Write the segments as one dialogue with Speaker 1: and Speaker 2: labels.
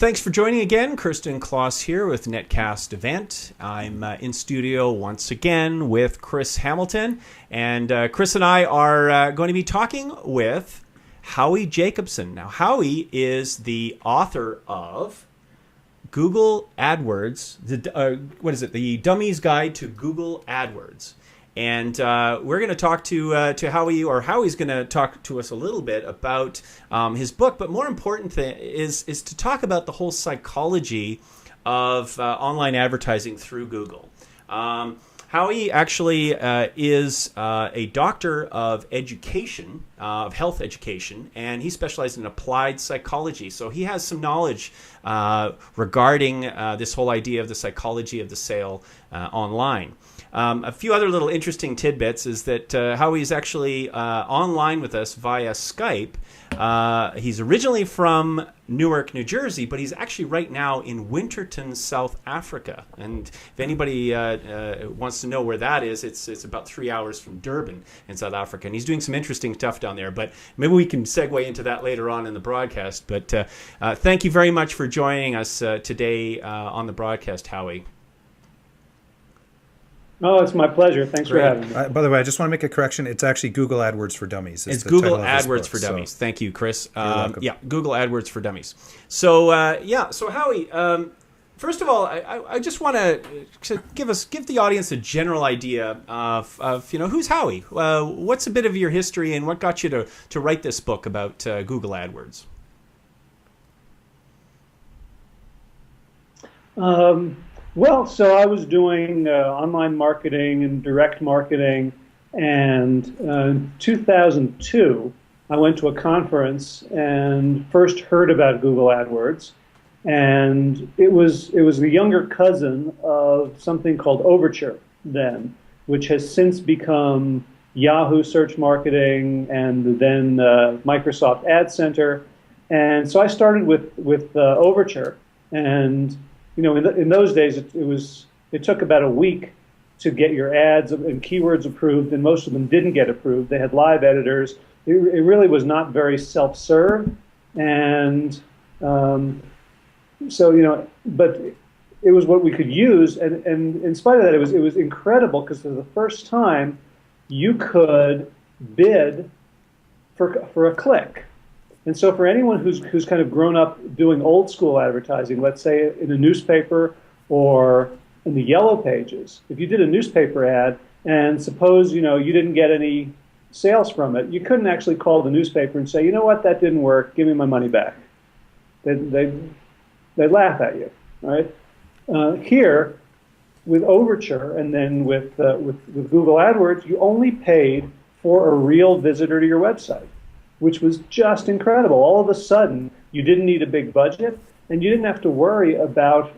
Speaker 1: Thanks for joining again. Kirsten Kloss here with Netcast Event. I'm in studio once again with Chris Hamilton. And Chris and I are going to be talking with Howie Jacobson. Now, Howie is the author of Google Adwords, the Dummies Guide to Google Adwords. And we're going to talk to Howie, or Howie's going to talk to us a little bit about his book. But more important thing is to talk about the whole psychology of online advertising through Google. Howie actually is a doctor of education, of health education, and he specialized in applied psychology. So he has some knowledge regarding this whole idea of the psychology of the sale online. A few other little interesting tidbits is that Howie's actually online with us via Skype. He's originally from Newark, New Jersey, but he's actually right now in Winterton, South Africa. And if anybody wants to know where that is, it's about 3 hours from Durban in South Africa. And he's doing some interesting stuff down there, but maybe we can segue into that later on in the broadcast. But thank you very much for joining us today on the broadcast, Howie.
Speaker 2: Oh, it's my pleasure. Thanks for having me.
Speaker 3: By the way, I just want to make a correction. It's actually Google AdWords for Dummies.
Speaker 1: It's Google AdWords for Dummies. Thank you, Chris.
Speaker 3: You're welcome.
Speaker 1: Yeah, Google AdWords for Dummies. So, so Howie, first of all, I just want to give the audience a general idea of who's Howie? What's a bit of your history and what got you to write this book about Google AdWords?
Speaker 2: Well, so I was doing online marketing and direct marketing, and in 2002, I went to a conference and first heard about Google AdWords, and it was the younger cousin of something called Overture then, which has since become Yahoo Search Marketing and then Microsoft Ad Center, and so I started with Overture, and in those days, it took about a week to get your ads and keywords approved, and most of them didn't get approved. They had live editors. It really was not very self-serve, and but it was what we could use. And in spite of that, it was incredible because for the first time, you could bid for a click. And so for anyone who's kind of grown up doing old school advertising, let's say in a newspaper or in the yellow pages, if you did a newspaper ad and suppose you didn't get any sales from it, you couldn't actually call the newspaper and say, you know what, that didn't work, give me my money back. They'd laugh at you, right? Here, with Overture and then with Google AdWords, you only paid for a real visitor to your website, which was just incredible. All of a sudden, you didn't need a big budget, and you didn't have to worry about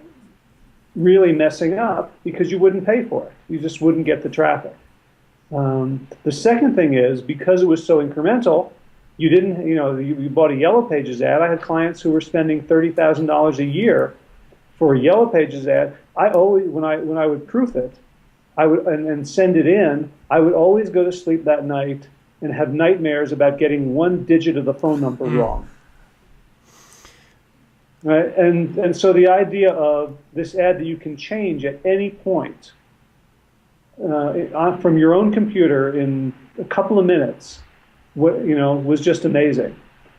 Speaker 2: really messing up because you wouldn't pay for it. You just wouldn't get the traffic. The second thing is, because it was so incremental, you didn't, you bought a Yellow Pages ad. I had clients who were spending $30,000 a year for a Yellow Pages ad. I always, when I would proof it, I would and send it in, I would always go to sleep that night and have nightmares about getting one digit of the phone number wrong. Right? And so the idea of this ad that you can change at any point from your own computer in a couple of minutes, was just amazing.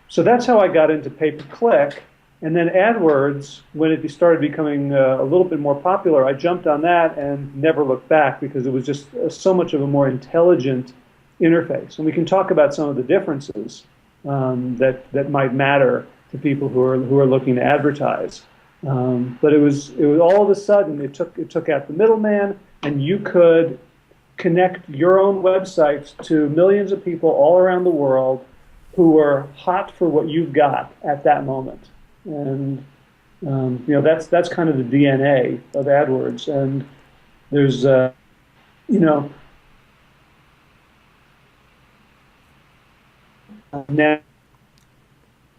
Speaker 2: So that's how I got into pay-per-click. And then AdWords, when it started becoming a little bit more popular, I jumped on that and never looked back because it was just so much of a more intelligent interface, and we can talk about some of the differences that might matter to people who are looking to advertise. But it was all of a sudden it took out the middleman, and you could connect your own websites to millions of people all around the world who were hot for what you've got at that moment. And that's kind of the DNA of AdWords. And there's now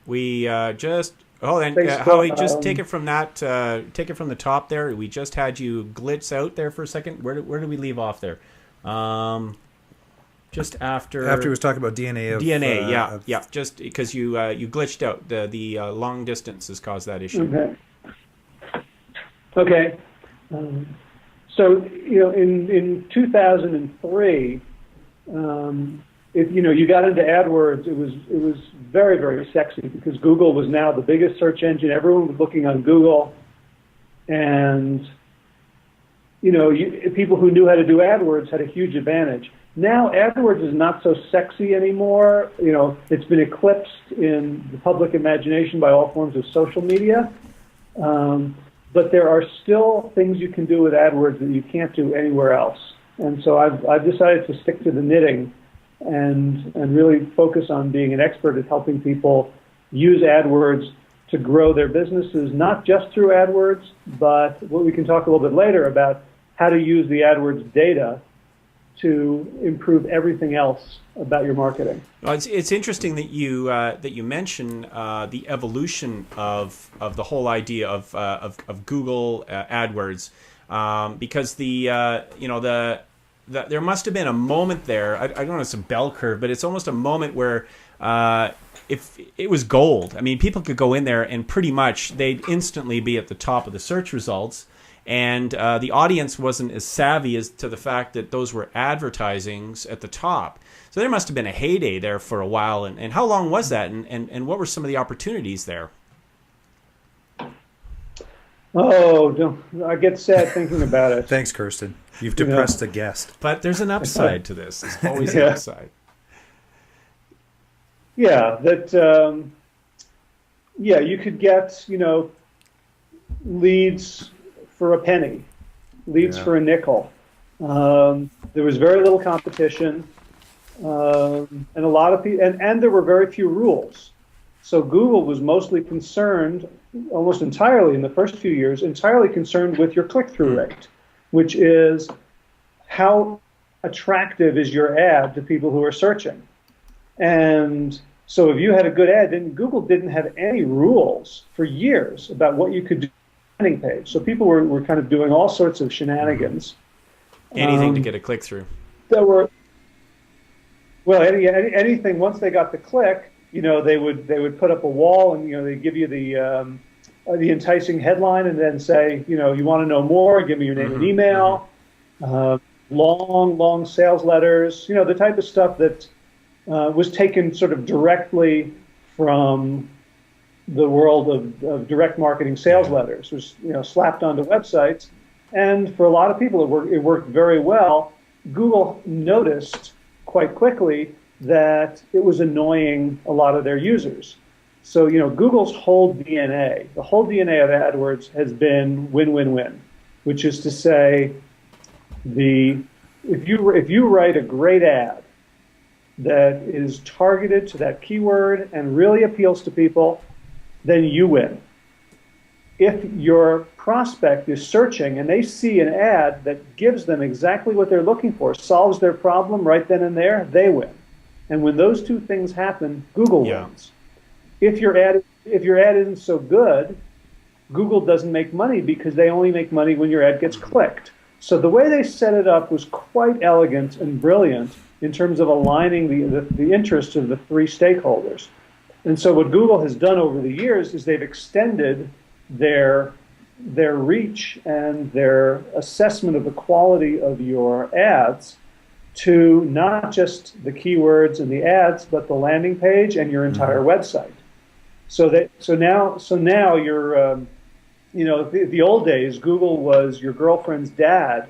Speaker 1: we Howie, just take it from that. Take it from the top there. We just had you glitch out there for a second. Where did we leave off there? Just after
Speaker 3: After he was talking about DNA
Speaker 1: DNA, yeah. Just because you glitched out. The long distance has caused that issue.
Speaker 2: Okay. So in 2003, if you got into AdWords, it was very, very sexy because Google was now the biggest search engine. Everyone was looking on Google, and people who knew how to do AdWords had a huge advantage. Now AdWords is not so sexy anymore. It's been eclipsed in the public imagination by all forms of social media. But there are still things you can do with AdWords that you can't do anywhere else. And so I've decided to stick to the knitting and really focus on being an expert at helping people use AdWords to grow their businesses, not just through AdWords, but what we can talk a little bit later about how to use the AdWords data to improve everything else about your marketing.
Speaker 1: Well, it's interesting that you mention the evolution of the whole idea of Google AdWords, because there must have been a moment there. I don't know if it's a bell curve, but it's almost a moment where if it was gold. I mean, people could go in there and pretty much they'd instantly be at the top of the search results. And the audience wasn't as savvy as to the fact that those were advertisings at the top. So there must have been a heyday there for a while. And how long was that? And what were some of the opportunities there?
Speaker 2: Oh, I get sad thinking about it.
Speaker 3: Thanks, Kirsten. You've depressed a guest.
Speaker 1: But there's an upside to this. There's always an upside.
Speaker 2: Yeah, you could get, leads for a penny, leads for a nickel. There was very little competition, and a lot of people, and there were very few rules. So Google was mostly concerned, almost entirely in the first few years, entirely concerned with your click-through rate, which is how attractive is your ad to people who are searching. And so if you had a good ad, then Google didn't have any rules for years about what you could do landing page. So people were kind of doing all sorts of shenanigans.
Speaker 1: Anything to get a click through.
Speaker 2: Anything. Once they got the click, they would put up a wall and they give you the enticing headline and then say, you want to know more, give me your name and email. Long sales letters. The type of stuff that was taken sort of directly from the world of direct marketing sales letters, was slapped onto websites, and for a lot of people it worked very well. Google noticed quite quickly that it was annoying a lot of their users. So Google's whole DNA, the whole DNA of AdWords has been win-win-win, which is to say, if you write a great ad that is targeted to that keyword and really appeals to people, then you win. If your prospect is searching and they see an ad that gives them exactly what they're looking for, solves their problem right then and there, they win. And when those two things happen, Google wins. If your ad isn't so good, Google doesn't make money because they only make money when your ad gets clicked. So the way they set it up was quite elegant and brilliant in terms of aligning the interests of the three stakeholders. And so what Google has done over the years is they've extended their reach and their assessment of the quality of your ads to not just the keywords and the ads, but the landing page and your entire website. So now you're the old days, Google was your girlfriend's dad,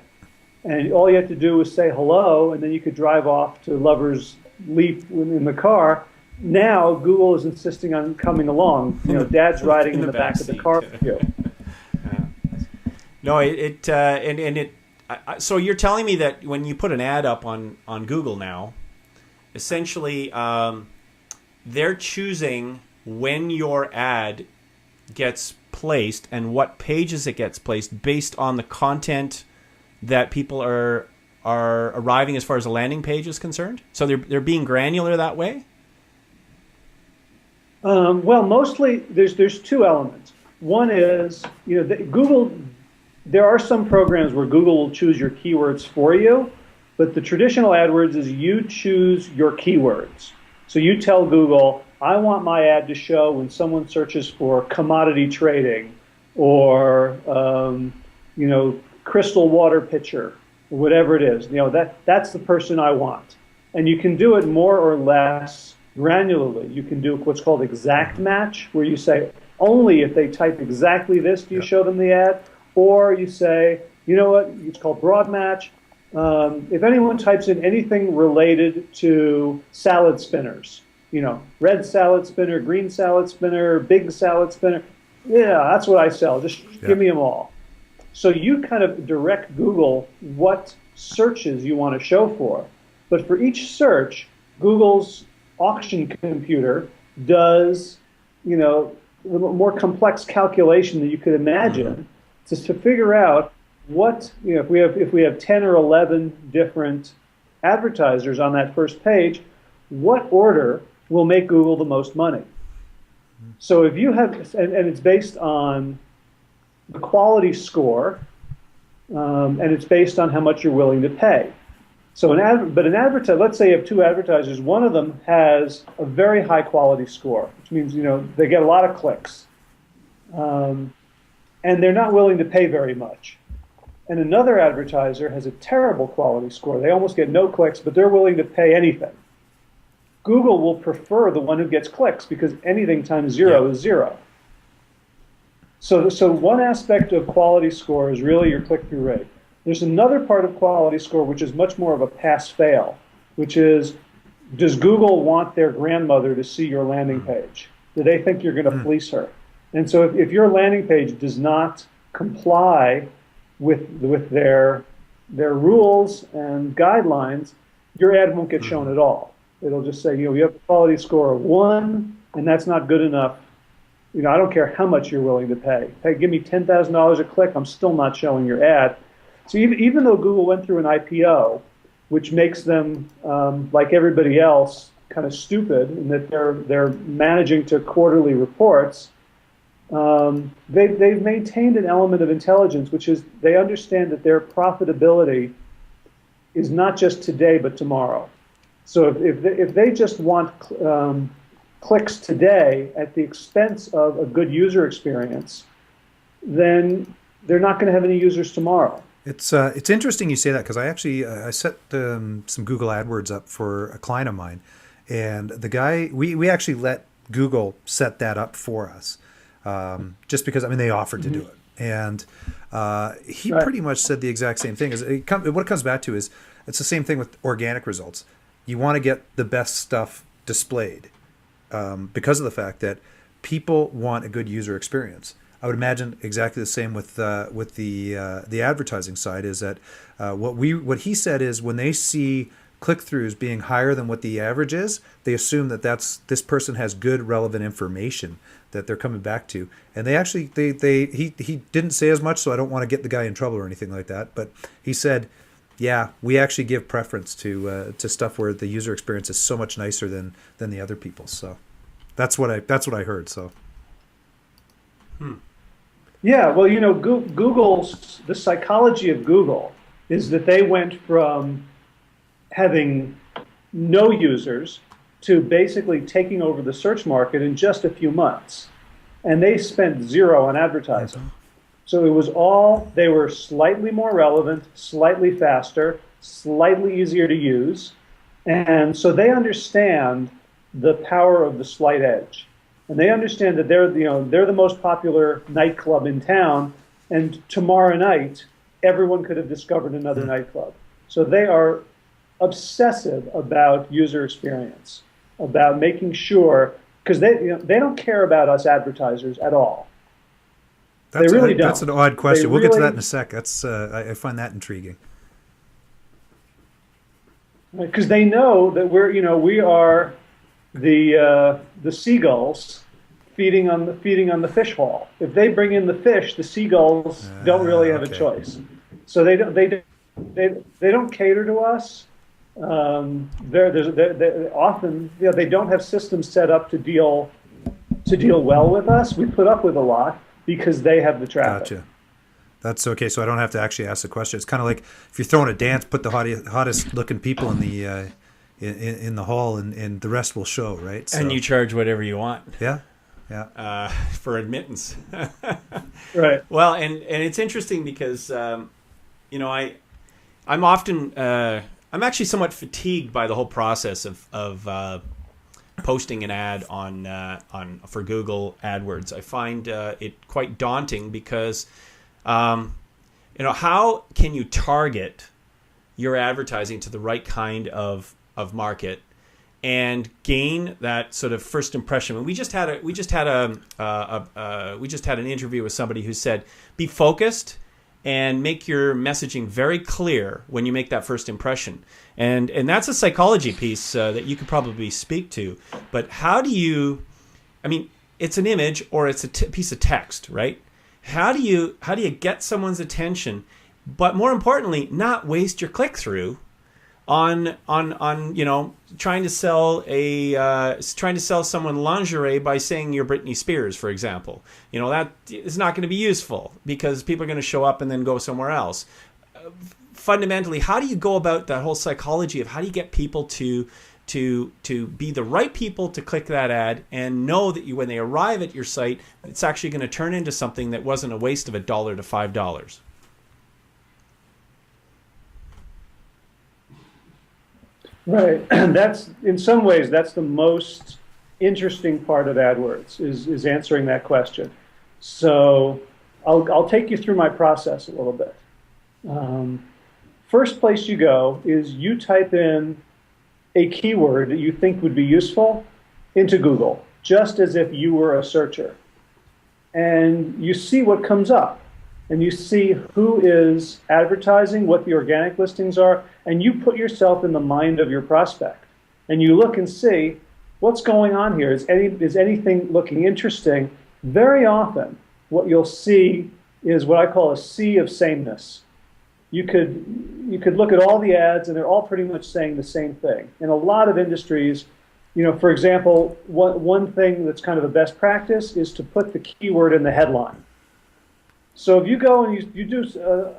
Speaker 2: and all you had to do was say hello, and then you could drive off to Lover's Leap in the car. Now Google is insisting on coming along. Dad's riding in the back of the car with you.
Speaker 1: No, so you're telling me that when you put an ad up on Google now, essentially they're choosing when your ad gets placed and what pages it gets placed based on the content that people are arriving as far as a landing page is concerned? So they're being granular that way?
Speaker 2: Well, mostly there's two elements. One is, Google, there are some programs where Google will choose your keywords for you, But the traditional AdWords is you choose your keywords. So you tell Google, I want my ad to show when someone searches for commodity trading or crystal water pitcher, or whatever it is. That's the person I want. And you can do it more or less granularly. You can do what's called exact match, where you say only if they type exactly this do you show them the ad, or you say, you know what, it's called broad match. If anyone types in anything related to salad spinners, red salad spinner, green salad spinner, big salad spinner, yeah, that's what I sell. Just give me them all. So you kind of direct Google what searches you want to show for. But for each search, Google's auction computer does, a more complex calculation than you could imagine to figure out what, if we have 10 or 11 different advertisers on that first page, what order will make Google the most money? So if you have, and it's based on the quality score, and it's based on how much you're willing to pay. So an advertiser, let's say you have two advertisers, one of them has a very high quality score, which means, they get a lot of clicks. And they're not willing to pay very much. And another advertiser has a terrible quality score. They almost get no clicks, but they're willing to pay anything. Google will prefer the one who gets clicks because anything times zero is zero. So one aspect of quality score is really your click-through rate. There's another part of quality score which is much more of a pass-fail, which is, does Google want their grandmother to see your landing page? Do they think you're going to fleece her? And so if your landing page does not comply with their rules and guidelines, your ad won't get shown at all. It'll just say, you have a quality score of 1, and that's not good enough. I don't care how much you're willing to pay. Hey, give me $10,000 a click, I'm still not showing your ad. So even though Google went through an IPO, which makes them, like everybody else, kind of stupid in that they're managing to quarterly reports, they've maintained an element of intelligence, which is they understand that their profitability is not just today but tomorrow. So if they just want clicks today at the expense of a good user experience, then they're not going to have any users tomorrow.
Speaker 3: It's interesting you say that, because I set some Google AdWords up for a client of mine, and the guy we actually let Google set that up for us, just because they offered to do it, and he pretty much said the exact same thing. What it comes back to is it's the same thing with organic results. You want to get the best stuff displayed, because of the fact that people want a good user experience. I would imagine exactly the same with the advertising side. Is that what he said is when they see click-throughs being higher than what the average is, they assume that this person has good relevant information that they're coming back to. And he didn't say as much, so I don't want to get the guy in trouble or anything like that. But he said, yeah, we actually give preference to stuff where the user experience is so much nicer than the other people's. So that's what I heard. So.
Speaker 2: Yeah, well, the psychology of Google is that they went from having no users to basically taking over the search market in just a few months. And they spent zero on advertising. So it was they were slightly more relevant, slightly faster, slightly easier to use. And so they understand the power of the slight edge. And they understand that they're the most popular nightclub in town, and tomorrow night everyone could have discovered another nightclub. So they are obsessive about user experience, about making sure, because they don't care about us advertisers at all. They really don't.
Speaker 3: That's an odd question. We'll get to that in a sec. That's I find that intriguing.
Speaker 2: Because they know that we are the seagulls feeding on the fish haul. If they bring in the fish, the seagulls don't really have a choice. So they don't cater to us. They're often they don't have systems set up to deal well with us. We put up with a lot because they have the traffic.
Speaker 3: Gotcha. That's okay. So I don't have to actually ask the question. It's kind of like if you're throwing a dance, put the hottest looking people in the in the hall, and the rest will show, right? So,
Speaker 1: And you charge whatever you want.
Speaker 3: Yeah, yeah.
Speaker 1: For admittance.
Speaker 2: Right.
Speaker 1: Well, and it's interesting because you know, I'm often I'm actually somewhat fatigued by the whole process of posting an ad on for Google AdWords. I find it quite daunting because you know, how can you target your advertising to the right kind of market and gain that sort of first impression? And we just had an interview with somebody who said, be focused and make your messaging very clear when you make that first impression. And that's a psychology piece that you could probably speak to. But how do you, I mean, it's an image or it's a piece of text, right? How do you get someone's attention, but more importantly, not waste your click through on you know, trying to sell someone lingerie by saying you're Britney Spears, for example. You know, that is not going to be useful because people are going to show up and then go somewhere else. Fundamentally, how do you go about that whole psychology of how do you get people to be the right people to click that ad and know that when they arrive at your site, it's actually going to turn into something that wasn't a waste of $1 to $5?
Speaker 2: Right. That's, in some ways, that's the most interesting part of AdWords is answering that question. So I'll take you through my process a little bit. First place you go is you type in a keyword that you think would be useful into Google, just as if you were a searcher. And you see what comes up. And you see who is advertising, what the organic listings are, and you put yourself in the mind of your prospect. And you look and see what's going on here. Is anything looking interesting? Very often, what you'll see is what I call a sea of sameness. You could look at all the ads, and they're all pretty much saying the same thing. In a lot of industries, you know, for example, one thing that's kind of a best practice is to put the keyword in the headline. So if you go and you do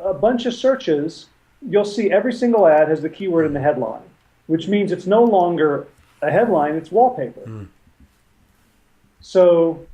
Speaker 2: a bunch of searches, you'll see every single ad has the keyword in the headline, which means it's no longer a headline, it's wallpaper. Mm. So,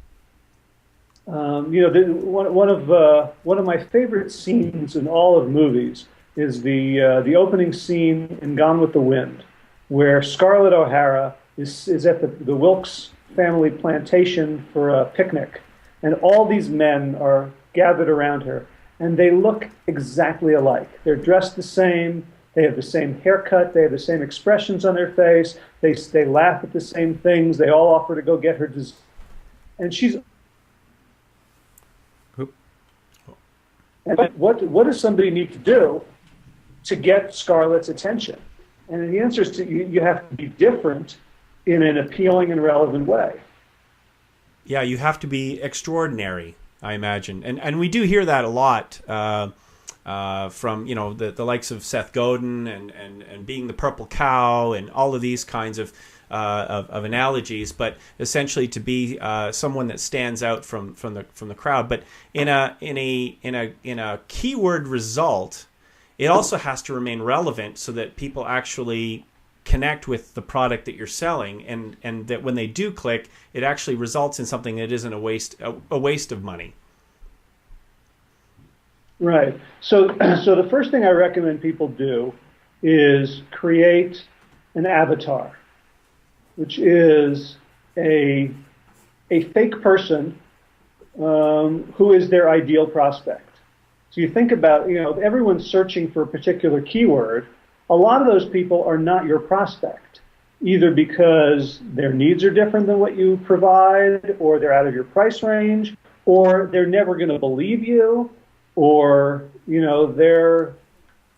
Speaker 2: you know, one of my favorite scenes in all of movies is the opening scene in Gone with the Wind, where Scarlett O'Hara is at the Wilkes family plantation for a picnic, and all these men are gathered around her, and they look exactly alike. They're dressed the same, they have the same haircut, they have the same expressions on their face, they laugh at the same things, they all offer to go get her dessert. And she's... And what does somebody need to do to get Scarlett's attention? And the answer is you have to be different in an appealing and relevant way.
Speaker 1: Yeah, you have to be extraordinary, I imagine, and we do hear that a lot from, you know, the likes of Seth Godin and being the purple cow and all of these kinds of analogies. But essentially, to be someone that stands out from the crowd. But in a keyword result, it also has to remain relevant so that people actually connect with the product that you're selling, and that when they do click, it actually results in something that isn't a waste of money.
Speaker 2: Right. So the first thing I recommend people do is create an avatar, which is a fake person who is their ideal prospect. So you think about, you know, if everyone's searching for a particular keyword, a lot of those people are not your prospect, either because their needs are different than what you provide, or they're out of your price range, or they're never going to believe you, or, you know, they're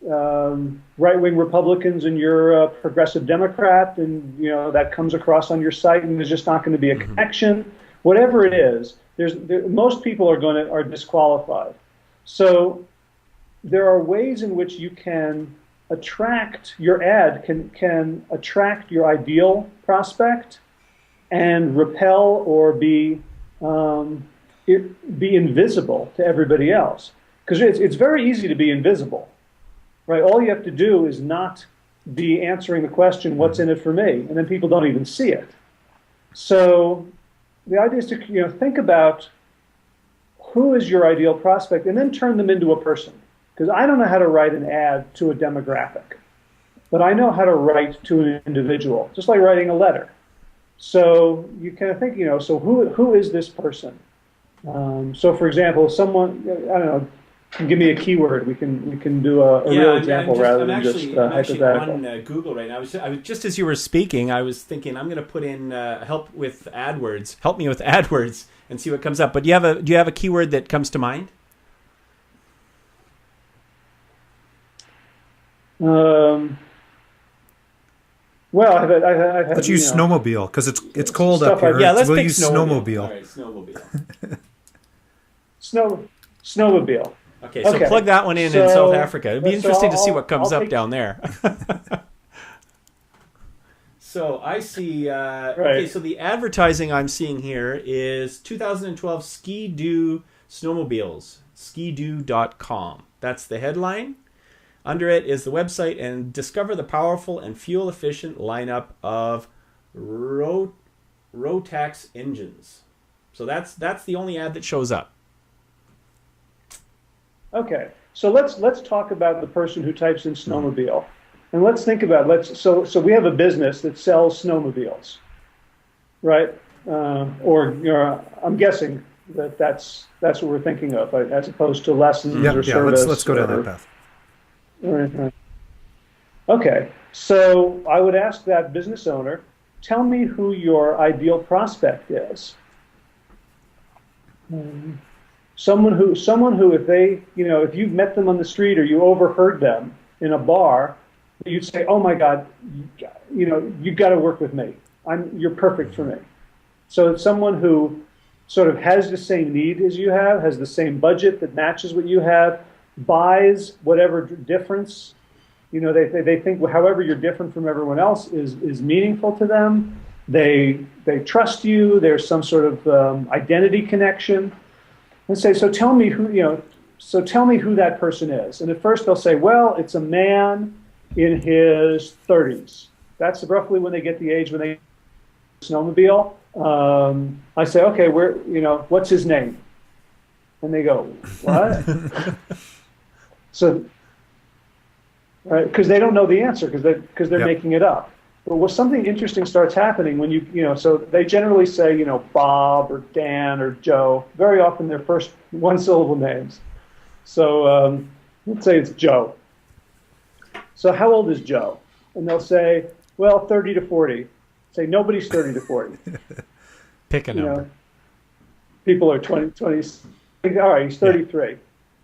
Speaker 2: right-wing Republicans and you're a progressive Democrat, and, you know, that comes across on your site and there's just not going to be a connection. Whatever it is, most people are disqualified. So there are ways in which you can attract, your ad can attract your ideal prospect and repel or be invisible to everybody else. Because it's very easy to be invisible, right? All you have to do is not be answering the question, what's in it for me? And then people don't even see it. So the idea is to think about who is your ideal prospect and then turn them into a person. Because I don't know how to write an ad to a demographic, but I know how to write to an individual, just like writing a letter. So you kind of think, so who is this person? So for example, someone, I don't know, give me a keyword. We can do a real example rather than just hypothetical.
Speaker 1: I'm actually on Google right now. I was just as you were speaking, I was thinking I'm going to put in help with AdWords. Help me with AdWords and see what comes up. But do you have a keyword that comes to mind?
Speaker 2: Well, I've had,
Speaker 3: let's use snowmobile because it's cold up here.
Speaker 1: Let's
Speaker 3: we'll
Speaker 1: pick
Speaker 3: use
Speaker 1: snowmobile. All
Speaker 3: snowmobile.
Speaker 1: right,
Speaker 2: snowmobile.
Speaker 1: Okay, so plug that one in South Africa. It'd be interesting to see what comes up down there. So I see.
Speaker 2: Right.
Speaker 1: Okay, so the advertising I'm seeing here is 2012 Ski-Doo snowmobiles. Skidoo.com. That's the headline. Under it is the website, and discover the powerful and fuel-efficient lineup of Rotax engines. So that's the only ad that shows up.
Speaker 2: Okay, so let's talk about the person who types in snowmobile, and let's think about so we have a business that sells snowmobiles, right? Or I'm guessing that's what we're thinking of, right? As opposed to lessons or service.
Speaker 3: Let's go down that path.
Speaker 2: Right. Okay, so I would ask that business owner, tell me who your ideal prospect is. Someone who, if they, if you met them on the street or you overheard them in a bar, you'd say, "Oh my God, you've got to work with me. You're perfect for me." So it's someone who sort of has the same need as you have, has the same budget that matches what you have, buys whatever difference, they think however you're different from everyone else is meaningful to them. They trust you. There's some sort of identity connection. And say, so tell me who that person is. And at first they'll say, well, it's a man in his 30s. That's roughly when they get the age when they snowmobile. I say, okay, what's his name? And they go, what? So, right, because they don't know the answer because they're making it up. But when something interesting starts happening when so they generally say, Bob or Dan or Joe. Very often they're first one-syllable names. So let's say it's Joe. So how old is Joe? And they'll say, well, 30 to 40. Say nobody's 30 to 40.
Speaker 1: Pick a number.
Speaker 2: People are 20. All right, he's 33. Yeah.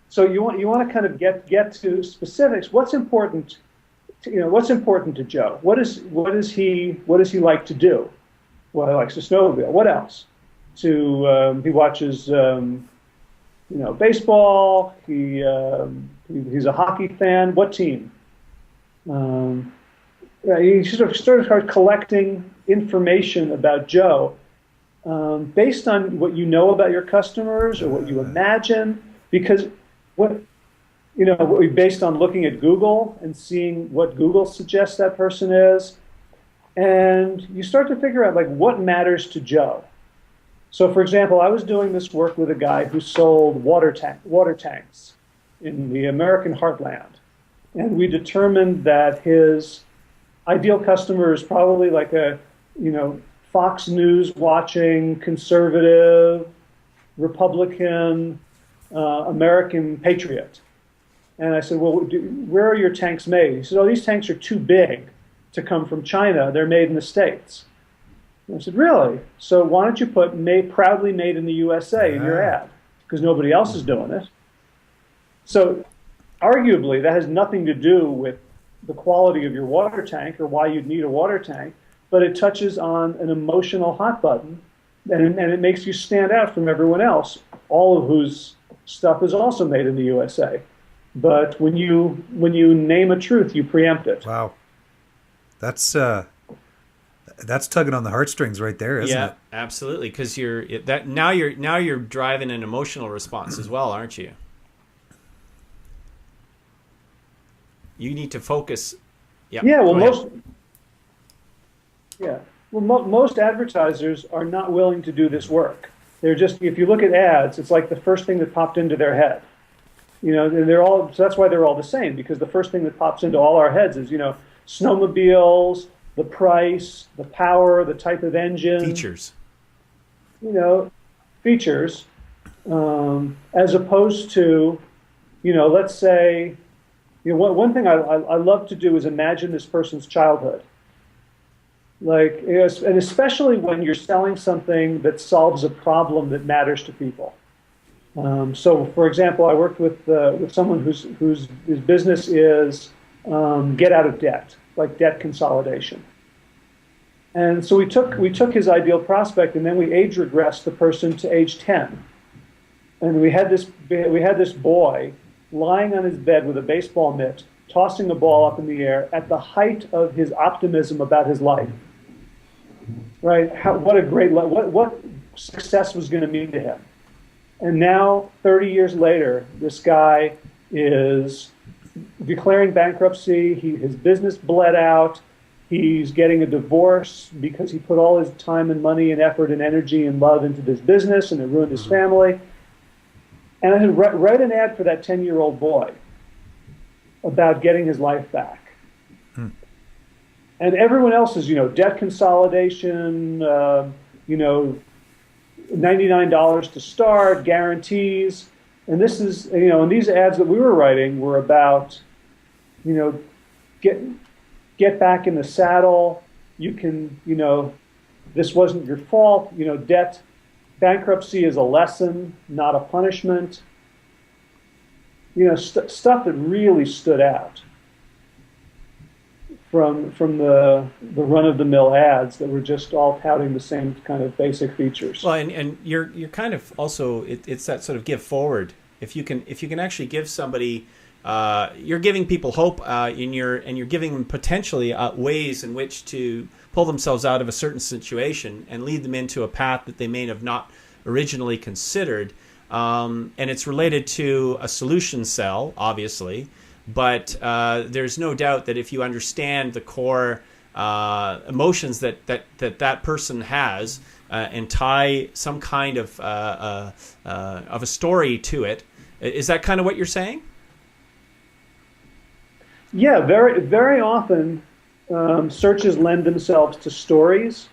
Speaker 2: So you want to kind of get to specifics. What's important? What's important to Joe? What does he like to do? Well, he likes to snowmobile. What else? He watches baseball. He's a hockey fan. What team? You sort of start collecting information about Joe based on what you know about your customers or what you imagine, because based on looking at Google and seeing what Google suggests that person is, and you start to figure out what matters to Joe. So, for example, I was doing this work with a guy who sold water tanks in the American heartland, and we determined that his ideal customer is probably like a Fox News watching conservative Republican American patriot. And I said, well, where are your tanks made? He said, oh, these tanks are too big to come from China. They're made in the States. And I said, really? So why don't you put proudly made in the USA in your ad? Because nobody else is doing it. So arguably, that has nothing to do with the quality of your water tank or why you'd need a water tank, but it touches on an emotional hot button, and it makes you stand out from everyone else, all of whose stuff is also made in the USA. But when you name a truth, you preempt it.
Speaker 3: Wow, that's tugging on the heartstrings right there, isn't it?
Speaker 1: Yeah, absolutely. Because now you're driving an emotional response as well, aren't you? You need to focus. Yeah.
Speaker 2: Yeah. Well,
Speaker 1: go ahead.
Speaker 2: Yeah. Well, most advertisers are not willing to do this work. They're just, if you look at ads, it's like the first thing that popped into their head. You know, and they're all, so that's why they're all the same, because the first thing that pops into all our heads is, you know, snowmobiles, the price, the power, the type of engine.
Speaker 1: Features.
Speaker 2: You know, features, as opposed to, you know, let's say, you know, one thing I love to do is imagine this person's childhood. Like, and especially when you're selling something that solves a problem that matters to people. So, for example, I worked with someone whose business is get out of debt, like debt consolidation. And so we took his ideal prospect, and then we age regressed the person to age 10. And we had this boy lying on his bed with a baseball mitt, tossing a ball up in the air at the height of his optimism about his life. Right? What success was going to mean to him. And now, 30 years later, this guy is declaring bankruptcy. His business bled out. He's getting a divorce because he put all his time and money and effort and energy and love into this business, and it ruined his family. And I said, write an ad for that 10-year-old boy about getting his life back. And everyone else is, you know, debt consolidation, you know, $99 to start, guarantees. And this is, you know, and these ads that we were writing were about, you know, get back in the saddle. You can, you know, this wasn't your fault. You know, bankruptcy is a lesson, not a punishment. You know, stuff that really stood out from the run-of-the-mill ads that were just all touting the same kind of basic features.
Speaker 1: Well, and you're kind of also, it's that sort of give forward. If you can actually give somebody, you're giving people hope, and you're giving them potentially ways in which to pull themselves out of a certain situation and lead them into a path that they may have not originally considered. And it's related to a solution sell, obviously. But there's no doubt that if you understand the core emotions that person has and tie some kind of a story to it, is that kind of what you're saying?
Speaker 2: Yeah, very very often searches lend themselves to stories.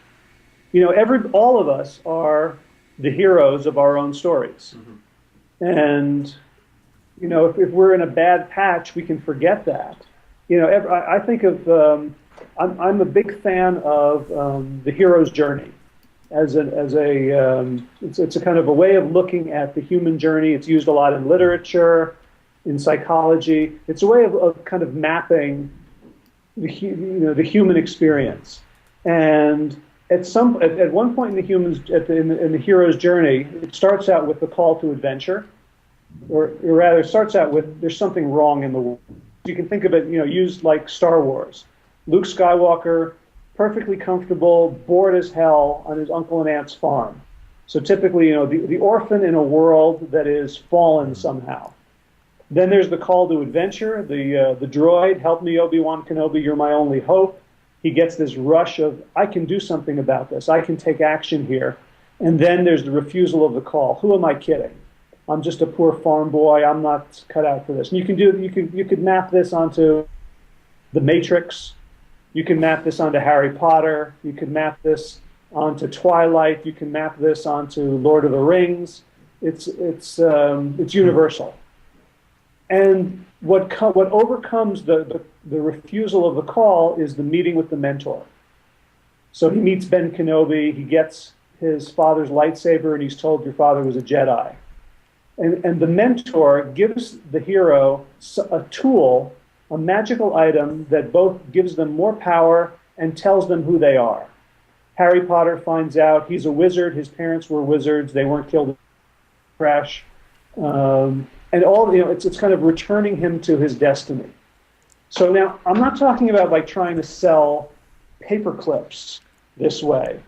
Speaker 2: You know, all of us are the heroes of our own stories, and you know, if we're in a bad patch, we can forget that. You know, I think of, I'm a big fan of the hero's journey it's a kind of a way of looking at the human journey. It's used a lot in literature, in psychology. It's a way of kind of mapping the human experience. And at one point in the hero's journey, it starts out with the call to adventure. Or rather, it starts out with there's something wrong in the world. You can think of it, you know, used like Star Wars. Luke Skywalker, perfectly comfortable, bored as hell on his uncle and aunt's farm. So typically, you know, the orphan in a world that is fallen somehow. Then there's the call to adventure. The droid, help me, Obi-Wan Kenobi, you're my only hope. He gets this rush of, I can do something about this. I can take action here. And then there's the refusal of the call. Who am I kidding? I'm just a poor farm boy. I'm not cut out for this. And you could map this onto The Matrix. You can map this onto Harry Potter. You can map this onto Twilight. You can map this onto Lord of the Rings. It's universal. And what overcomes the refusal of the call is the meeting with the mentor. So he meets Ben Kenobi. He gets his father's lightsaber, and he's told your father was a Jedi. And the mentor gives the hero a tool, a magical item that both gives them more power and tells them who they are. Harry Potter finds out he's a wizard. His parents were wizards. They weren't killed in a crash. And all, you know, it's kind of returning him to his destiny. So now, I'm not talking about like trying to sell paper clips this way.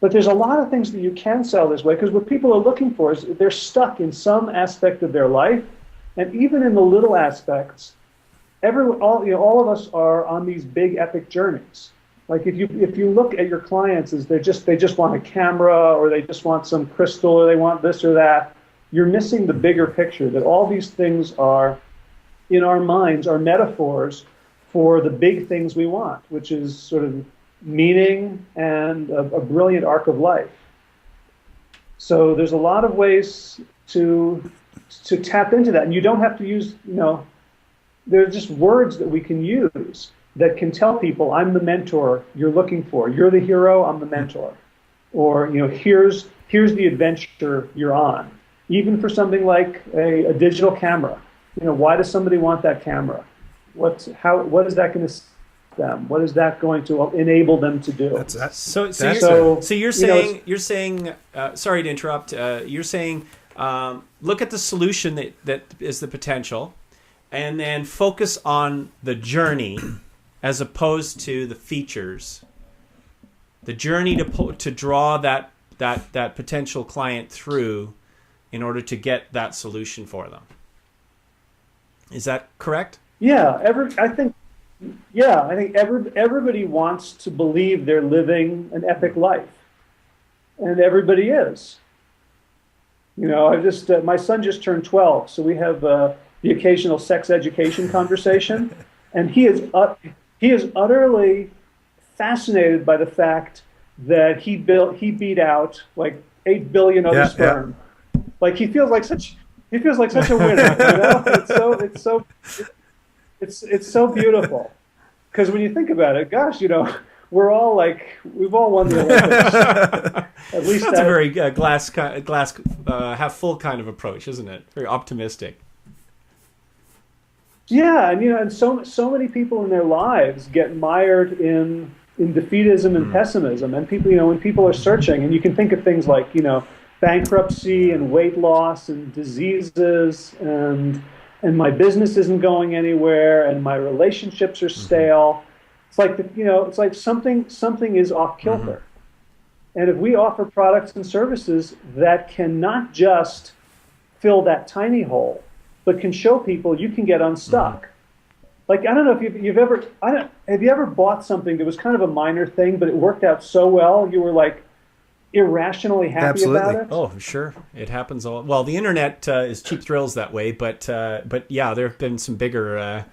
Speaker 2: But there's a lot of things that you can sell this way, because what people are looking for is they're stuck in some aspect of their life, and even in the little aspects, all of us are on these big epic journeys. Like if you look at your clients as they just want a camera, or they just want some crystal, or they want this or that, you're missing the bigger picture, that all these things are in our minds are metaphors for the big things we want, which is sort of meaning and a brilliant arc of life. So there's a lot of ways to tap into that, and you don't have to use, there are just words that we can use that can tell people, I'm the mentor you're looking for. You're the hero, I'm the mentor. Or, here's the adventure you're on. Even for something like a digital camera. Why does somebody want that camera? What is that going to them? What is that going to enable them to do?
Speaker 1: So you're saying sorry to interrupt. You're saying look at the solution that is the potential, and then focus on the journey as opposed to the features. The journey to draw that potential client through in order to get that solution for them. Is that correct?
Speaker 2: Yeah, I think everybody wants to believe they're living an epic life, and everybody is. My son just turned 12, so we have the occasional sex education conversation, and he is utterly fascinated by the fact that he beat out like 8 billion other sperm. Yeah. Like he feels like such a winner. It's so beautiful, because when you think about it, gosh, we've all won the Olympics. At least
Speaker 1: that's a very glass half full kind of approach, isn't it? Very optimistic.
Speaker 2: Yeah, and so many people in their lives get mired in defeatism and pessimism, and people, when people are searching, and you can think of things like bankruptcy and weight loss and diseases and my business isn't going anywhere and my relationships are stale. It's like it's like something is off kilter. And if we offer products and services that can not just fill that tiny hole, but can show people you can get unstuck. Like, I don't know if have you ever bought something that was kind of a minor thing, but it worked out so well, you were like irrationally happy about it?
Speaker 1: Oh, sure. It happens all. Well, the internet is cheap thrills that way, but yeah, there have been some bigger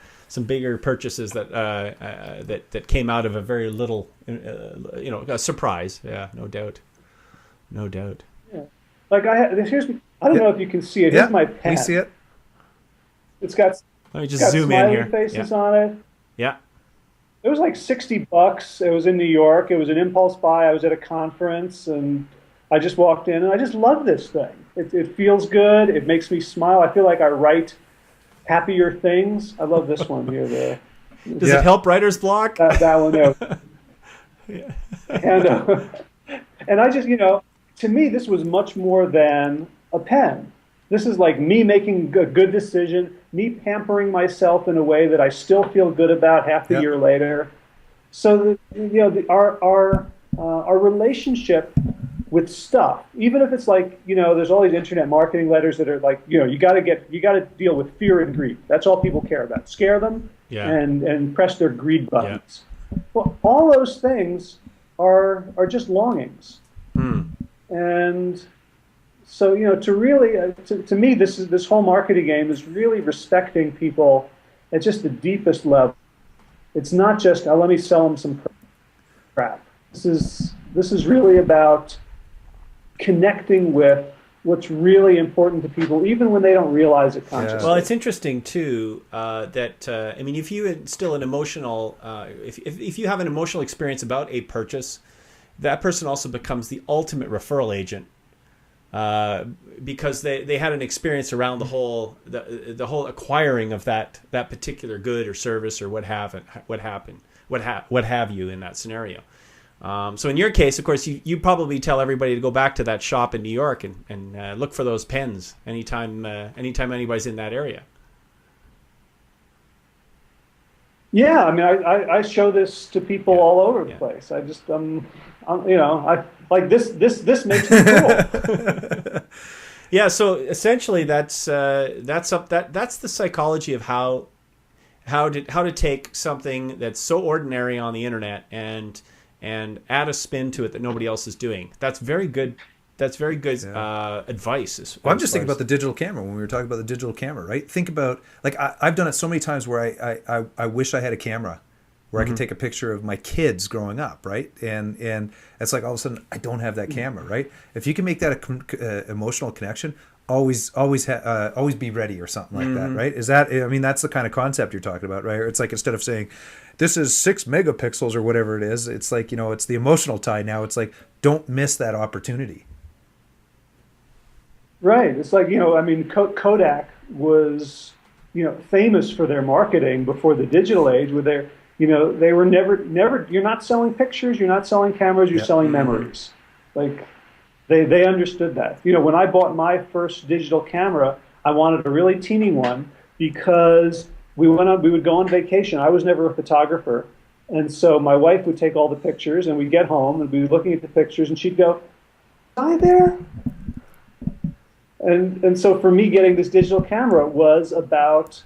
Speaker 1: purchases that came out of a very little, a surprise. Yeah, no doubt.
Speaker 2: Yeah. Like I don't know if you can see it. Here's my pen.
Speaker 3: We see it.
Speaker 2: It's got.
Speaker 1: Let me just zoom in here.
Speaker 2: Faces on it.
Speaker 1: Yeah.
Speaker 2: It was like $60. It was in New York. It was an impulse buy. I was at a conference, and I just walked in, and I just love this thing. It feels good. It makes me smile. I feel like I write happier things. I love this one here.
Speaker 1: Does it help writer's block?
Speaker 2: That one there. Yeah. And I just, to me, this was much more than a pen. This is like me making a good decision, me pampering myself in a way that I still feel good about half a year later. So, our relationship with stuff, even if it's like, there's all these internet marketing letters that are like, you got to deal with fear and greed. That's all people care about. Scare them and press their greed buttons. Yeah. Well, all those things are just longings. And so, to really, to me, this whole marketing game is really respecting people at just the deepest level. It's not just, let me sell them some crap. This is really about connecting with what's really important to people, even when they don't realize it consciously.
Speaker 1: Well, it's interesting too that if you instill an emotional, if you have an emotional experience about a purchase, that person also becomes the ultimate referral agent. Because they had an experience around the whole acquiring of that particular good or service or what have you in that scenario. So in your case, of course, you probably tell everybody to go back to that shop in New York and look for those pens anytime anybody's in that area.
Speaker 2: Yeah, I show this to people all over the place. I just like this makes me cool.
Speaker 1: Yeah, so essentially that's the psychology of how how to take something that's so ordinary on the internet and add a spin to it that nobody else is doing. That's very good. That's very good advice.
Speaker 3: Well, I'm just thinking about the digital camera when we were talking about the digital camera, right? Think about, like, I've done it so many times where I wish I had a camera where I could take a picture of my kids growing up, right? And it's like all of a sudden I don't have that camera, right? If you can make that a emotional connection, always be ready or something like that, right? Is that, I mean, that's the kind of concept you're talking about, right? It's like, instead of saying this is 6 megapixels or whatever it is, it's like, you know, it's the emotional tie now. It's like, don't miss that opportunity.
Speaker 2: Right. It's like, you know, I mean, Kodak was, you know, famous for their marketing before the digital age, where they're, you know, they were never, you're not selling pictures, you're not selling cameras, you're selling memories. Like, they understood that. You know, when I bought my first digital camera, I wanted a really teeny one because we would go on vacation. I was never a photographer. And so my wife would take all the pictures, and we'd get home and we'd be looking at the pictures, and she'd go, "Am I there?" And so for me, getting this digital camera was about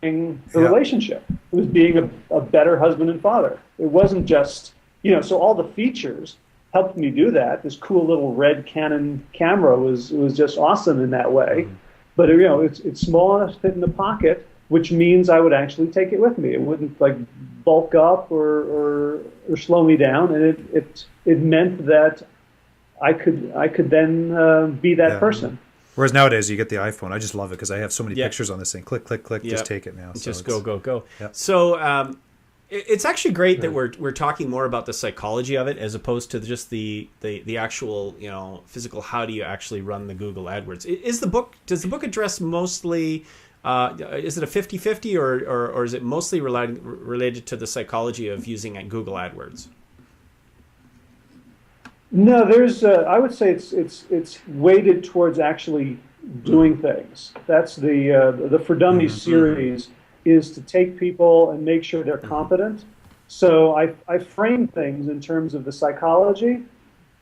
Speaker 2: the relationship. It was being a better husband and father. It wasn't just, you know, so all the features helped me do that. This cool little red Canon camera was just awesome in that way. But, you know, it's small enough to fit in the pocket, which means I would actually take it with me. It wouldn't, like, bulk up or slow me down. And it meant that I could then be that person.
Speaker 3: Whereas nowadays you get the iPhone. I just love it because I have so many pictures on this thing. Click, click, click. Just take it now. So
Speaker 1: just go.
Speaker 3: Yep.
Speaker 1: So it's actually great that we're talking more about the psychology of it as opposed to just the actual, you know, physical. How do you actually run the Google AdWords? Does the book address mostly? Is it a 50-50 or is it mostly related to the psychology of using Google AdWords?
Speaker 2: No, there's. I would say it's weighted towards actually doing things. That's the For Dummies series is to take people and make sure they're competent. So I frame things in terms of the psychology,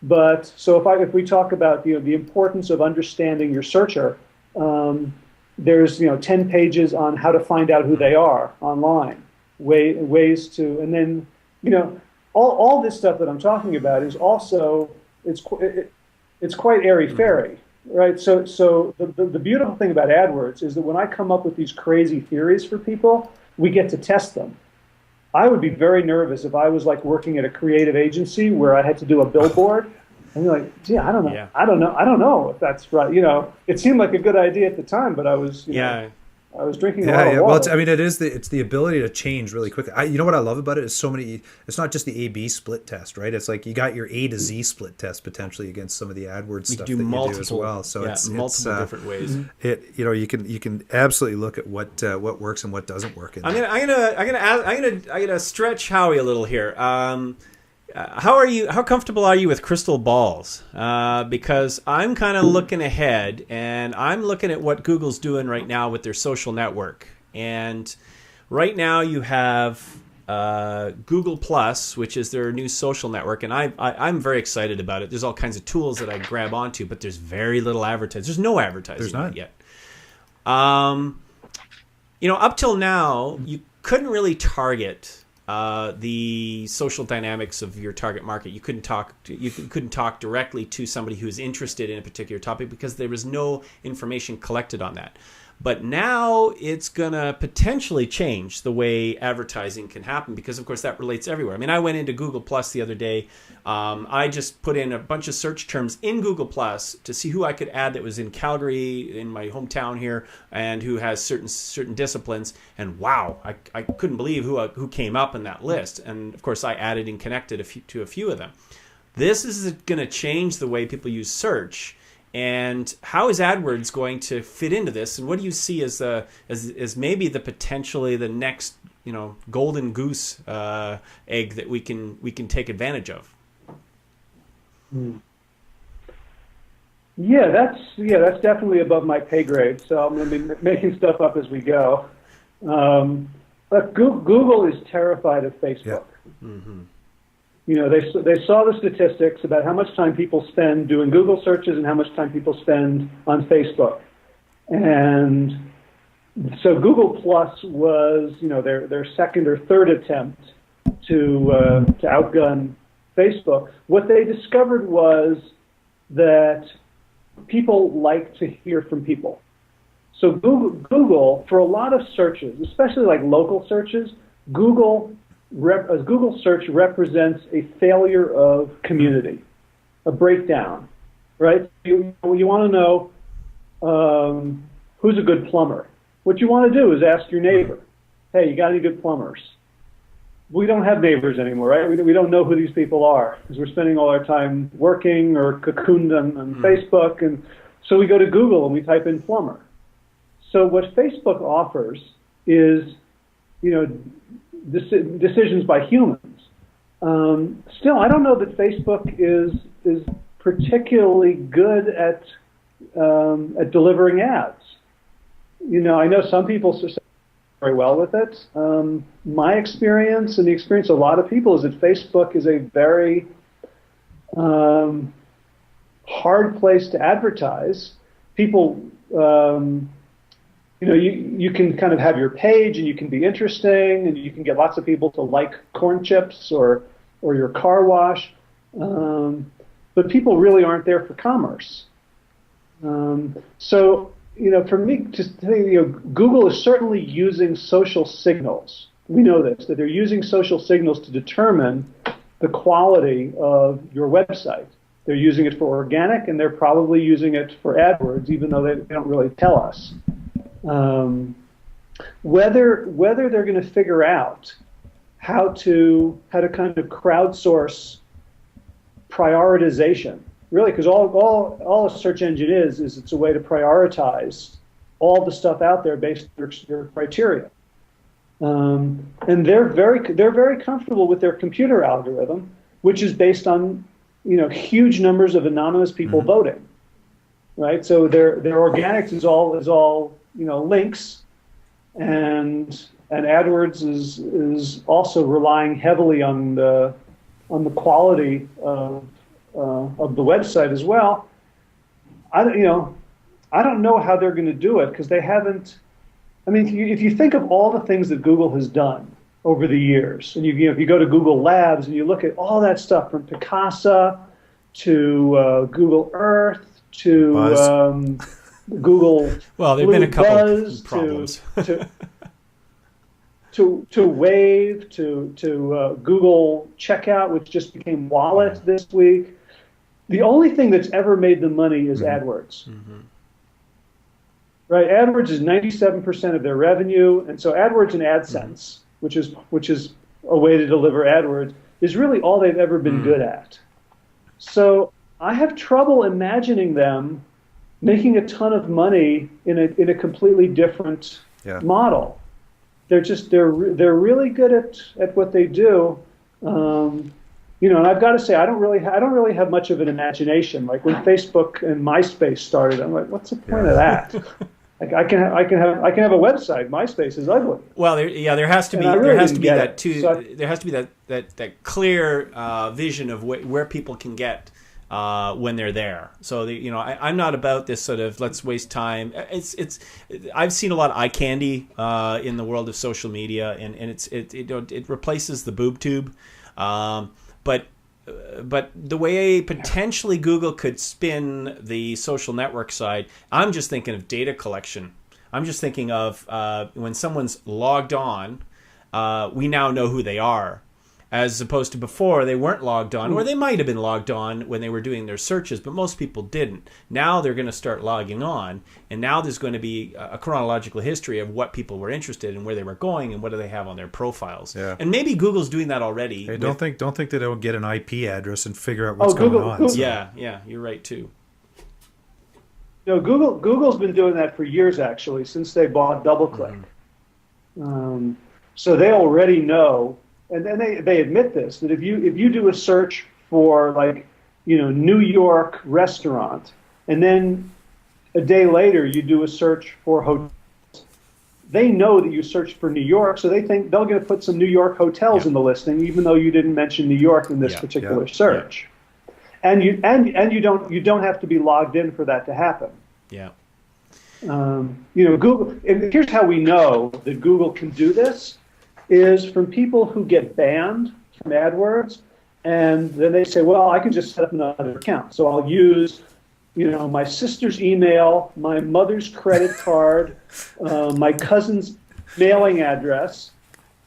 Speaker 2: but so if we talk about, you know, the importance of understanding your searcher, there's, you know, 10 pages on how to find out who they are online, ways to, and then, you know. All this stuff that I'm talking about is also, it's quite airy-fairy, right? So the beautiful thing about AdWords is that when I come up with these crazy theories for people, we get to test them. I would be very nervous if I was, like, working at a creative agency where I had to do a billboard, and you're like, gee, I don't know if that's right. You know, it seemed like a good idea at the time, but I was, you know, I was drinking a lot of water.
Speaker 3: Well, it's the ability to change really quickly. You know what I love about it is so many. It's not just the A/B split test, right? It's like you got your A to Z split test potentially against some of the AdWords stuff that you do as well. So it's multiple
Speaker 1: different ways.
Speaker 3: You know, you can absolutely look at what works and what doesn't work. I'm
Speaker 1: gonna stretch Howie a little here. How comfortable are you with crystal balls? Because I'm kind of looking ahead, and I'm looking at what Google's doing right now with their social network. And right now you have Google Plus, which is their new social network, and I'm very excited about it. There's all kinds of tools that I grab onto, but there's very little advertising. There's no advertising yet. You know, up till now, you couldn't really target the social dynamics of your target market. You couldn't talk directly to somebody who's interested in a particular topic because there was no information collected on that. But now it's going to potentially change the way advertising can happen because, of course, that relates everywhere. I mean, I went into Google Plus the other day. I just put in a bunch of search terms in Google Plus to see who I could add that was in Calgary, in my hometown here, and who has certain disciplines. And wow, I couldn't believe who came up in that list. And, of course, I added and connected to a few of them. This is going to change the way people use search. And how is AdWords going to fit into this? And what do you see as maybe potentially the next, you know, golden goose egg that we can take advantage of?
Speaker 2: Yeah, that's definitely above my pay grade. So I'm going to be making stuff up as we go. But Google is terrified of Facebook.
Speaker 3: Yeah. Mm-hmm.
Speaker 2: You know, they saw the statistics about how much time people spend doing Google searches and how much time people spend on Facebook. And So Google Plus was, their second or third attempt to outgun Facebook. What they discovered was that people like to hear from people. So Google, for a lot of searches, especially like local searches, Google search represents a failure of community, a breakdown, right? You want to know who's a good plumber. What you want to do is ask your neighbor, hey, you got any good plumbers? We don't have neighbors anymore, right? We don't know who these people are because we're spending all our time working or cocooned on Facebook. And so we go to Google and we type in plumber. So what Facebook offers is, decisions by humans. Still, I don't know that Facebook is particularly good at delivering ads. I know some people say very well with it. My experience and the experience of a lot of people is that Facebook is a very hard place to advertise. People, you can kind of have your page and you can be interesting and you can get lots of people to like corn chips or your car wash, but people really aren't there for commerce. So, for me, Google is certainly using social signals. We know this, that they're using social signals to determine the quality of your website. They're using it for organic, and they're probably using it for AdWords, even though they don't really tell us. Whether they're going to figure out how to kind of crowdsource prioritization. Really, because all a search engine is it's a way to prioritize all the stuff out there based on your criteria, and they're very comfortable with their computer algorithm, which is based on huge numbers of anonymous people voting, right? So their organics is all links, and AdWords is also relying heavily on the quality of the website as well. I don't know how they're going to do it because they haven't. I mean, if you think of all the things that Google has done over the years, and if you go to Google Labs and you look at all that stuff from Picasa to Google Earth to Google.
Speaker 1: Well, there've been a couple of problems. to Wave, to Google Checkout, which just became Wallet this week. The only thing that's ever made them money is AdWords. Right? AdWords is 97% of their revenue, and so AdWords and AdSense, which is a way to deliver AdWords, is really all they've ever been good at. So I have trouble imagining them making a ton of money in a completely different model. They're really good at what they do, and I've got to say I don't really have much of an imagination. Like when Facebook and MySpace started, I'm like, what's the point of that? Like I can have a website. MySpace is ugly. Well, there has to be that too. So there has to be that clear vision of where people can get when they're there. So I'm not about this sort of let's waste time. I've seen a lot of eye candy in the world of social media, and it replaces the boob tube. But the way potentially Google could spin the social network side, I'm just thinking of data collection. I'm just thinking of when someone's logged on, we now know who they are. As opposed to before, they weren't logged on, or they might have been logged on when they were doing their searches, but most people didn't. Now they're going to start logging on, and now there's going to be a chronological history of what people were interested in, where they were going, and what do they have on their profiles. Yeah. And maybe Google's doing that already.
Speaker 3: Hey, don't think they don't get an IP address and figure out what's going on.
Speaker 1: So. Yeah, you're right too.
Speaker 2: Google's been doing that for years actually, since they bought DoubleClick. So they already know. And then they admit this, that if you do a search for New York restaurant, and then a day later you do a search for hotels, they know that you searched for New York, so they think they're going to put some New York hotels in the listing, even though you didn't mention New York in this particular search. And you don't have to be logged in for that to happen.
Speaker 1: Yeah.
Speaker 2: Google, and here's how we know that Google can do this, is from people who get banned from AdWords, and then they say, well, I can just set up another account. So I'll use, my sister's email, my mother's credit card, my cousin's mailing address,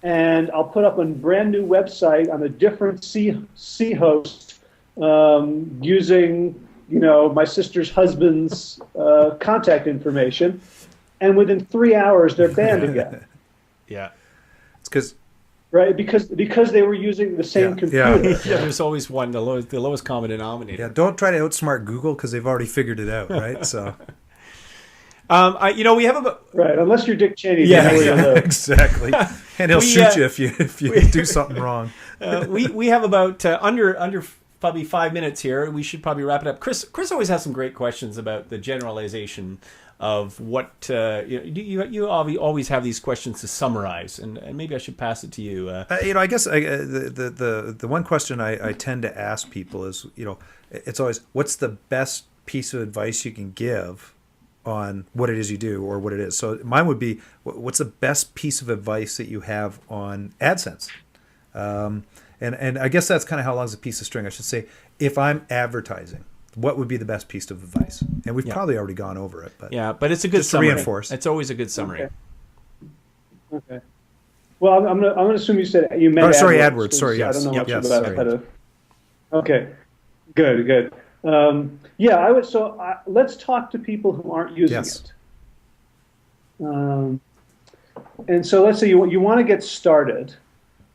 Speaker 2: and I'll put up a brand new website on a different C host using, my sister's husband's contact information, and within 3 hours they're banned again.
Speaker 1: Yeah,
Speaker 3: it's because
Speaker 2: because they were using the same computer.
Speaker 1: Yeah, there's always one, the lowest common denominator.
Speaker 3: Yeah, don't try to outsmart Google because they've already figured it out, right? So.
Speaker 1: We have about
Speaker 2: unless you're Dick Cheney.
Speaker 3: Yeah, exactly. And he'll shoot you if you do something wrong.
Speaker 1: We have about under probably 5 minutes here. We should probably wrap it up. Chris always has some great questions about the generalization of what you always have these questions to summarize, and maybe I should pass it to you.
Speaker 3: I guess the one question I tend to ask people is, it's always, what's the best piece of advice you can give on what it is you do or what it is. So mine would be, what's the best piece of advice that you have on AdSense? And I guess that's kind of how long is a piece of string. I should say, if I'm advertising, what would be the best piece of advice? And we've probably already gone over it. But
Speaker 1: it's a good summary.
Speaker 3: To reinforce.
Speaker 1: It's always a good summary.
Speaker 2: Okay. Well, I'm gonna assume you said you meant
Speaker 3: AdWords. Sorry, yes.
Speaker 2: I don't know much about
Speaker 3: sorry.
Speaker 2: how to. Okay. Good. I would. So let's talk to people who aren't using it. And so let's say you want to get started,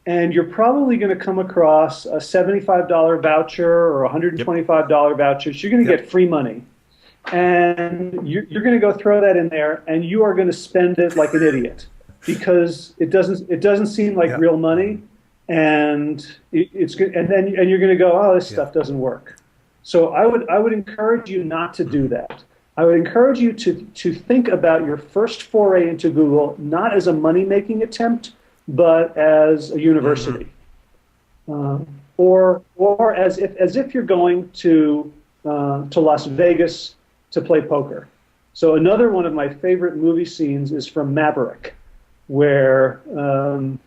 Speaker 2: and you're probably going to come across a $75 voucher or a $125 voucher. So you're going to get free money, and you're going to go throw that in there, and you are going to spend it like an idiot because it doesn't seem like real money, and it's good. And you're going to go, oh, this stuff doesn't work. So I would encourage you not to do that. I would encourage you to think about your first foray into Google not as a money-making attempt, but as a university, or as if you're going to Las Vegas to play poker. So another one of my favorite movie scenes is from Maverick, where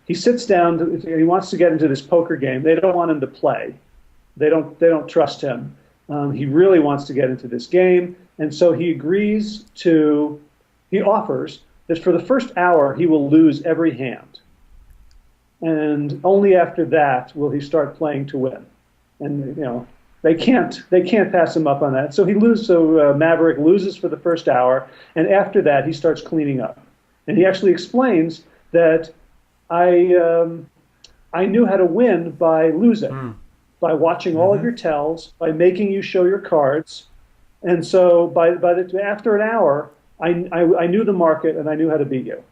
Speaker 2: he sits down. He wants to get into this poker game. They don't want him to play. They don't trust him. He really wants to get into this game, and so he offers that for the first hour he will lose every hand, and only after that will he start playing to win. And they can't pass him up on that. So Maverick loses for the first hour, and after that he starts cleaning up, and he actually explains that I knew how to win by losing. By watching all of your tells, by making you show your cards, and so after an hour, I knew the market and I knew how to beat you.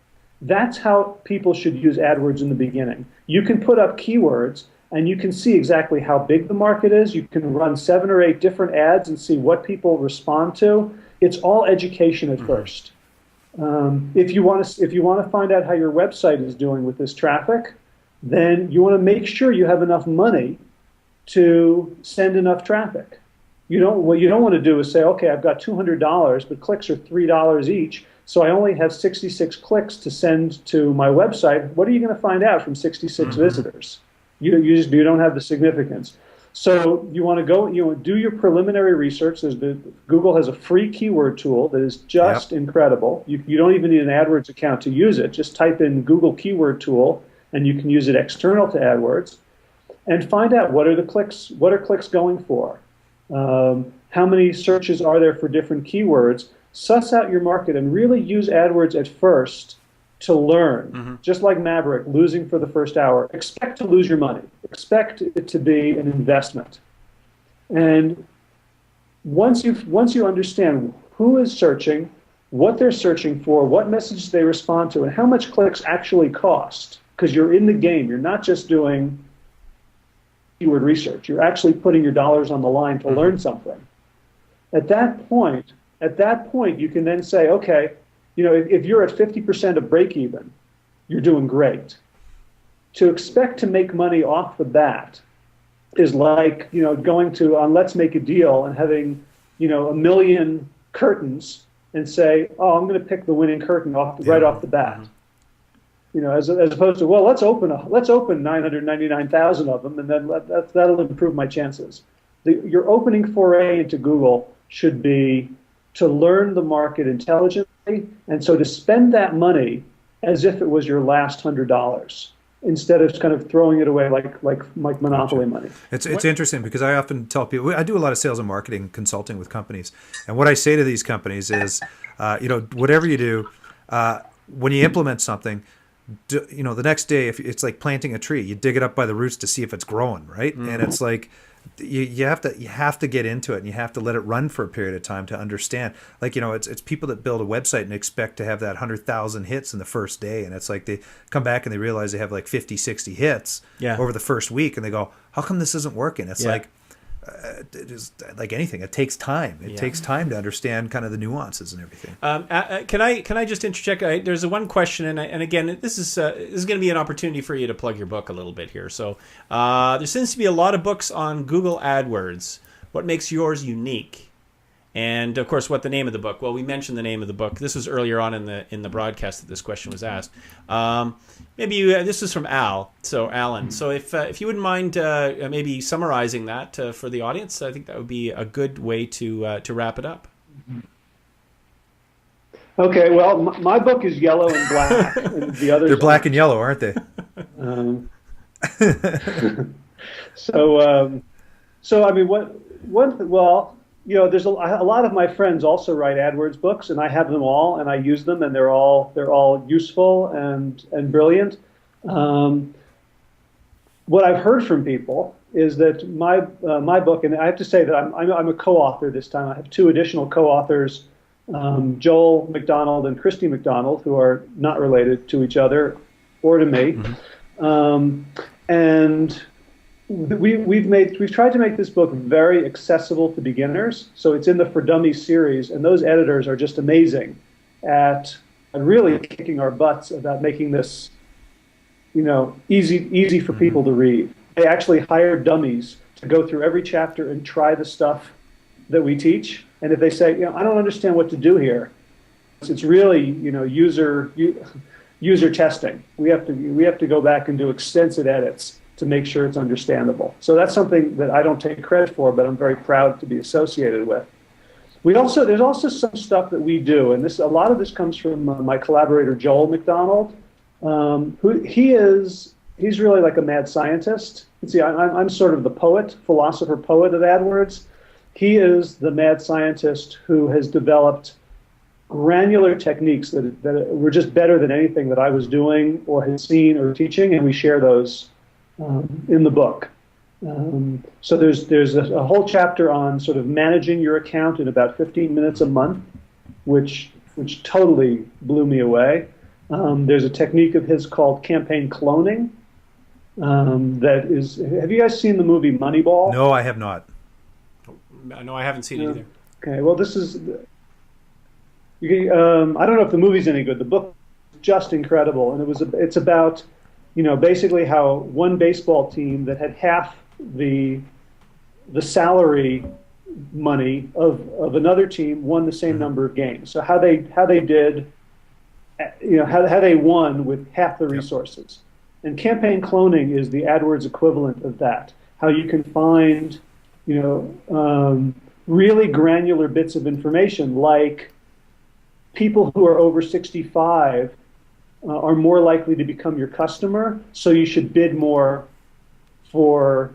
Speaker 2: That's how people should use AdWords in the beginning. You can put up keywords and you can see exactly how big the market is. You can run 7 or 8 different ads and see what people respond to. It's all education at first. If you want to find out how your website is doing with this traffic, then you want to make sure you have enough money to send enough traffic. What you don't want to do is say, okay, I've got $200, but clicks are $3 each, so I only have 66 clicks to send to my website. What are you going to find out from 66 visitors? You don't have the significance. So you want to go, do your preliminary research. Google has a free keyword tool that is just incredible. You don't even need an AdWords account to use it. Just type in Google keyword tool, and you can use it external to AdWords. And find out what are clicks going for? How many searches are there for different keywords? Suss out your market and really use AdWords at first to learn. Just like Maverick, losing for the first hour. Expect to lose your money. Expect it to be an investment. And once you understand who is searching, what they're searching for, what messages they respond to, and how much clicks actually cost, because you're in the game. You're not just doing keyword research. You're actually putting your dollars on the line to learn something. At that point, you can then say, okay, if you're at 50% of break even, you're doing great. To expect to make money off the bat is like, going to on Let's Make a Deal and having, 1 million curtains and say, "Oh, I'm going to pick the winning curtain right off the bat." You know, as opposed to, well, let's open 999,000 of them, and then that'll improve my chances. Your opening foray into Google should be to learn the market intelligently, and so to spend that money as if it was your last $100, instead of kind of throwing it away like monopoly money.
Speaker 3: It's interesting because I often tell people, I do a lot of sales and marketing consulting with companies, and what I say to these companies is, whatever you do, when you implement something, the next day, if it's like planting a tree, you dig it up by the roots to see if it's growing, right? Mm-hmm. And it's like you have to get into it, and you have to let it run for a period of time to understand. Like, it's people that build a website and expect to have that 100,000 hits in the first day, and it's like they come back and they realize they have like 50, 60 hits over the first week, and they go, "How come this isn't working?" It's like it is like anything. It takes time. It takes time to understand kind of the nuances and everything.
Speaker 1: Can I just interject? There's one question, and again, this is going to be an opportunity for you to plug your book a little bit here. So there seems to be a lot of books on Google AdWords. What makes yours unique? And of course, what the name of the book? Well, we mentioned the name of the book. This was earlier on in the broadcast that this question was asked. This is from Al. So Alan. So if you wouldn't mind maybe summarizing that for the audience, I think that would be a good way to wrap it up.
Speaker 2: Okay. Well, my book is yellow and black, and the others
Speaker 3: they're black and yellow, aren't they?
Speaker 2: So I mean, well. There's a lot of my friends also write AdWords books, and I have them all, and I use them, and they're all useful and brilliant. What I've heard from people is that my book, and I have to say that I'm a co-author this time. I have two additional co-authors, Joel McDonald and Christy McDonald, who are not related to each other or to me, and we've tried to make this book very accessible to beginners. So it's in the For Dummies series, and those editors are just amazing at really kicking our butts about making this, easy for people to read. They actually hired dummies to go through every chapter and try the stuff that we teach. And if they say, I don't understand what to do here, it's really, user testing. We have to go back and do extensive edits to make sure it's understandable. So that's something that I don't take credit for, but I'm very proud to be associated with. There's also some stuff that we do, and a lot of this comes from my collaborator Joel McDonald, he's really like a mad scientist. See, I'm sort of the philosopher poet of AdWords. He is the mad scientist who has developed granular techniques that were just better than anything that I was doing or had seen or teaching, and we share those in the book. So there's a whole chapter on sort of managing your account in about 15 minutes a month, which totally blew me away. There's a technique of his called campaign cloning. Have you guys seen the movie Moneyball?
Speaker 3: No, I have not.
Speaker 1: No, I haven't seen it either.
Speaker 2: Okay, well, this is. I don't know if the movie's any good. The book is just incredible, and it's about basically how one baseball team that had half the salary money of another team won the same number of games. So how they did, how they won with half the resources. And campaign cloning is the AdWords equivalent of that. How you can find, really granular bits of information, like people who are over 65 are more likely to become your customer, so you should bid more for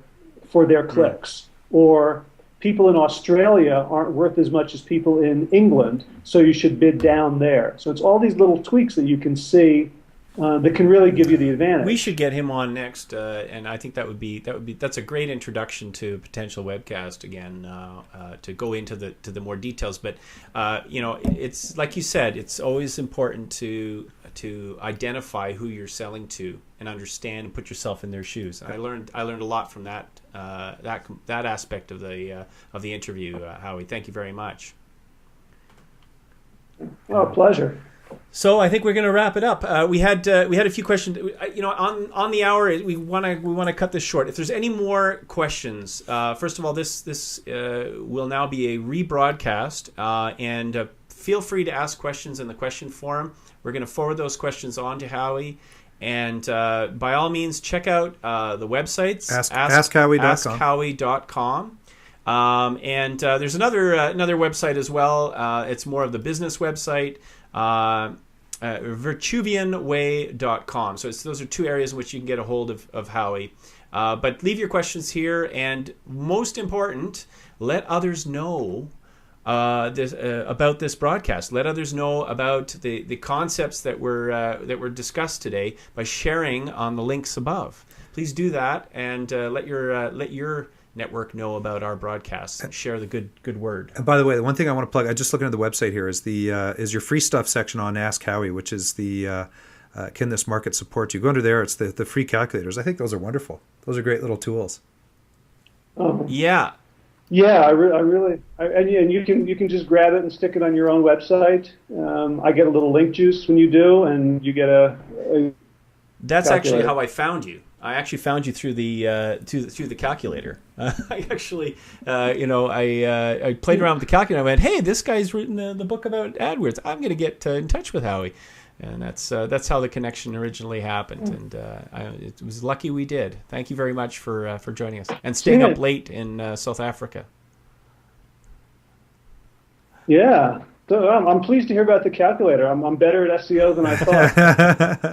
Speaker 2: their clicks. Or people in Australia aren't worth as much as people in England, so you should bid down there. So it's all these little tweaks that you can see that can really give you the advantage.
Speaker 1: We should get him on next, and I think that's a great introduction to a potential webcast again, to go into the more details. But it's like you said, it's always important to identify who you're selling to and understand and put yourself in their shoes. And I learned a lot from that aspect of the interview, Howie. Thank you very much.
Speaker 2: Oh, pleasure.
Speaker 1: So I think we're going to wrap it up. We had a few questions. On the hour, we want to cut this short. If there's any more questions, first of all, this will now be a rebroadcast, and feel free to ask questions in the question forum. We're going to forward those questions on to Howie. And by all means, check out the websites.
Speaker 3: AskHowie.com.
Speaker 1: And there's another website as well. It's more of the business website, virtuvianway.com. So those are two areas in which you can get a hold of Howie. But leave your questions here, and most important, let others know about this broadcast. Let others know about the concepts that were discussed today by sharing on the links above. Please do that, and let your network know about our broadcasts and share the good word.
Speaker 3: And by the way, the one thing I want to plug, I just looking at the website here, is is your free stuff section on Ask Howie, which is the Can This Market Support You? Go under there. It's the free calculators. I think those are wonderful. Those are great little tools.
Speaker 1: Yeah.
Speaker 2: Yeah, and you can just grab it and stick it on your own website. I get a little link juice when you do, and you get a
Speaker 1: That's
Speaker 2: calculator.
Speaker 1: actually how I found you. I actually found you through the through the calculator. I actually, I played around with the calculator. I went, hey, this guy's written the book about AdWords. I'm going to get in touch with Howie, and that's how the connection originally happened. And it was lucky we did. Thank you very much for joining us and staying up late in South Africa.
Speaker 2: Yeah, so I'm pleased to hear about the calculator. I'm better at SEO than I thought.